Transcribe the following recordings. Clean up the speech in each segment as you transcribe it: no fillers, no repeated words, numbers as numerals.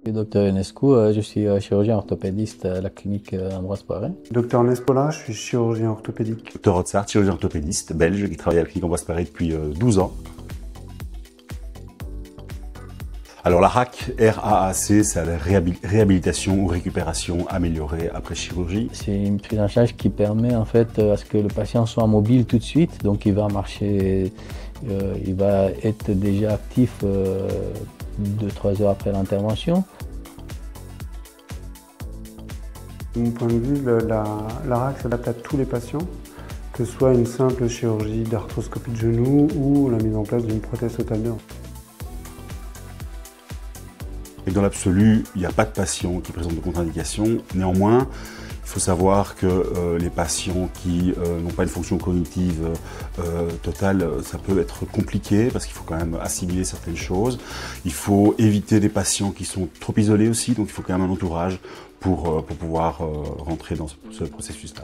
Je suis Dr Enescu, je suis chirurgien orthopédiste à la clinique Ambroise Paré. Dr Nespola, je suis chirurgien orthopédique. Dr Rotsart, chirurgien orthopédiste belge qui travaille à la clinique Ambroise Paré depuis 12 ans. Alors la RAC, R-A-A-C, c'est la réhabilitation ou récupération améliorée après chirurgie. C'est une prise en charge qui permet en fait à ce que le patient soit mobile tout de suite, donc il va marcher, il va être déjà actif 2-3 heures après l'intervention. De mon point de vue, la RAC s'adapte à tous les patients, que ce soit une simple chirurgie d'arthroscopie de genou ou la mise en place d'une prothèse totale de hanche. Et dans l'absolu, il n'y a pas de patient qui présente de contre-indications. Néanmoins, il faut savoir que les patients qui n'ont pas une fonction cognitive totale, ça peut être compliqué parce qu'il faut quand même assimiler certaines choses. Il faut éviter des patients qui sont trop isolés aussi, donc il faut quand même un entourage pour pouvoir rentrer dans ce processus-là.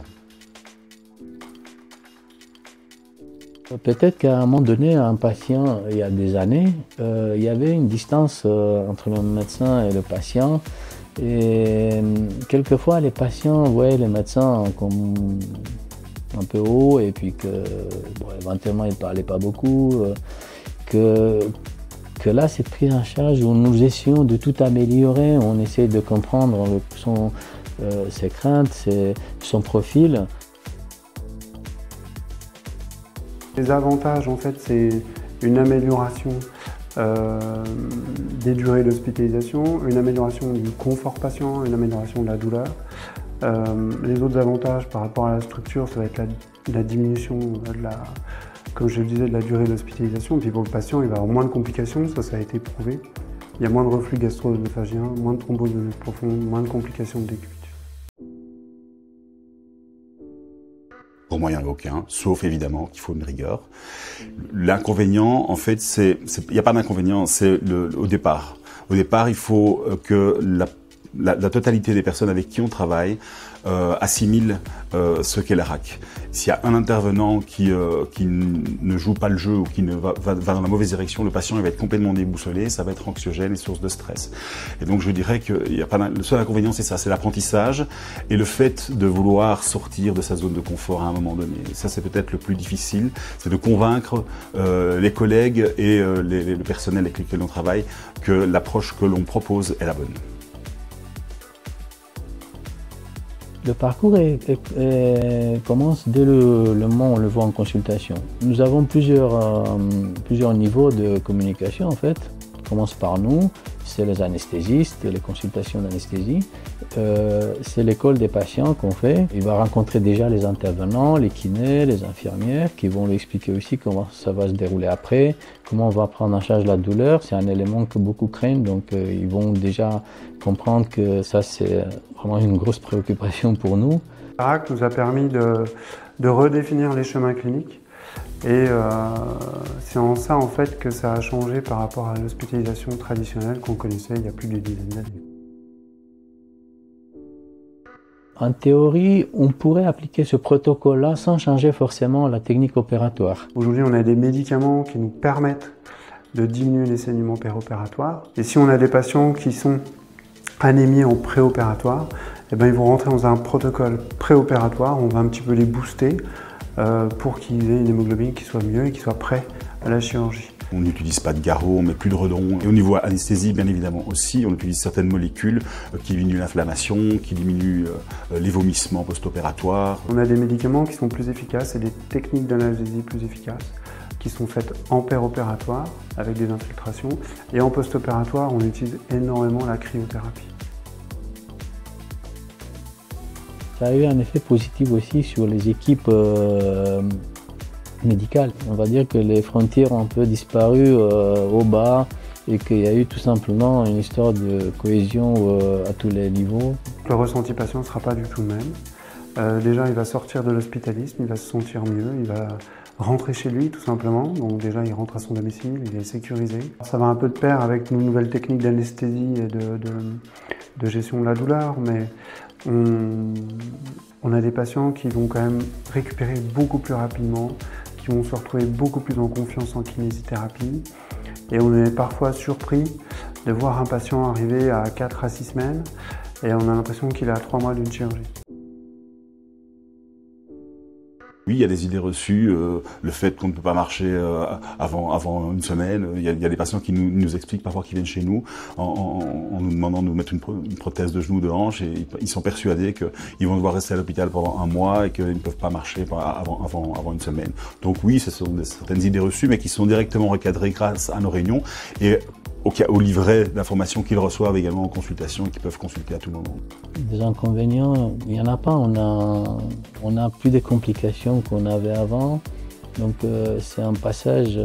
Peut-être qu'à un moment donné, un patient, il y a des années, il y avait une distance entre le médecin et le patient. Et quelquefois, les patients voyaient les médecins comme un peu haut et puis que, bon, éventuellement, ils ne parlaient pas beaucoup. Que là, cette prise en charge où nous essayons de tout améliorer, on essaie de comprendre ses craintes, son profil. Les avantages, en fait, c'est une amélioration des durées d'hospitalisation, une amélioration du confort patient, une amélioration de la douleur. Les autres avantages par rapport à la structure, ça va être la diminution comme je le disais, de la durée d'hospitalisation. Puis pour le patient, il va avoir moins de complications, ça a été prouvé. Il y a moins de reflux gastro-œsophagien, moins de thrombose veineuse profonde, moins de complications de décubitus. Pour moi, il n'y en a aucun, sauf évidemment qu'il faut une rigueur. L'inconvénient, en fait, il n'y a pas d'inconvénient, c'est au départ. Au départ, il faut que la totalité des personnes avec qui on travaille assimile ce qu'est la RAC. S'il y a un intervenant qui ne joue pas le jeu ou qui va dans la mauvaise direction, le patient il va être complètement déboussolé, ça va être anxiogène et source de stress. Et donc je dirais que le seul inconvénient c'est ça, c'est l'apprentissage et le fait de vouloir sortir de sa zone de confort à un moment donné. Ça c'est peut-être le plus difficile, c'est de convaincre les collègues et le personnel avec lequel on travaille que l'approche que l'on propose est la bonne. Le parcours commence dès le moment où on le voit en consultation. Nous avons plusieurs niveaux de communication en fait. On commence par nous, c'est les anesthésistes, les consultations d'anesthésie. C'est l'école des patients qu'on fait. Il va rencontrer déjà les intervenants, les kinés, les infirmières qui vont lui expliquer aussi comment ça va se dérouler après, comment on va prendre en charge la douleur. C'est un élément que beaucoup craignent, donc ils vont déjà comprendre que ça c'est vraiment une grosse préoccupation pour nous. La RAC nous a permis de redéfinir les chemins cliniques et c'est en ça en fait que ça a changé par rapport à l'hospitalisation traditionnelle qu'on connaissait il y a plus d'une dizaine d'années. En théorie, on pourrait appliquer ce protocole-là sans changer forcément la technique opératoire. Aujourd'hui, on a des médicaments qui nous permettent de diminuer les saignements péropératoires. Et si on a des patients qui sont anémiés en préopératoire, eh ben, ils vont rentrer dans un protocole préopératoire. On va un petit peu les booster pour qu'ils aient une hémoglobine qui soit mieux et qui soit prêt à la chirurgie. On n'utilise pas de garrot, on met plus de redon. Et au niveau anesthésie, bien évidemment aussi, on utilise certaines molécules qui diminuent l'inflammation, qui diminuent les vomissements post-opératoires. On a des médicaments qui sont plus efficaces et des techniques d'analgésie plus efficaces qui sont faites en péropératoire avec des infiltrations. Et en post-opératoire, on utilise énormément la cryothérapie. Ça a eu un effet positif aussi sur les équipes médicales. On va dire que les frontières ont un peu disparu au bas et qu'il y a eu tout simplement une histoire de cohésion à tous les niveaux. Le ressenti patient ne sera pas du tout le même. Déjà, il va sortir de l'hospitalisme, il va se sentir mieux, il va rentrer chez lui tout simplement. Donc déjà, il rentre à son domicile, il est sécurisé. Ça va un peu de pair avec nos nouvelles techniques d'anesthésie et de gestion de la douleur, mais on a des patients qui vont quand même récupérer beaucoup plus rapidement, qui vont se retrouver beaucoup plus en confiance en kinésithérapie Et on est parfois surpris de voir un patient arriver à 4 à 6 semaines et on a l'impression qu'il a 3 mois d'une chirurgie. Oui, il y a des idées reçues, le fait qu'on ne peut pas marcher avant une semaine. Il y a des patients qui nous expliquent parfois qu'ils viennent chez nous en nous demandant de nous mettre une prothèse de genou, de hanche, et ils sont persuadés qu'ils vont devoir rester à l'hôpital pendant un mois et qu'ils ne peuvent pas marcher avant une semaine. Donc oui, ce sont certaines idées reçues, mais qui sont directement recadrées grâce à nos réunions et au livret d'informations qu'ils reçoivent également en consultation et qu'ils peuvent consulter à tout moment. Des inconvénients, il n'y en a pas. On a plus de complications qu'on avait avant. Donc c'est un passage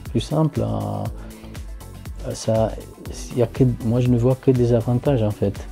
plus simple. Moi je ne vois que des avantages en fait.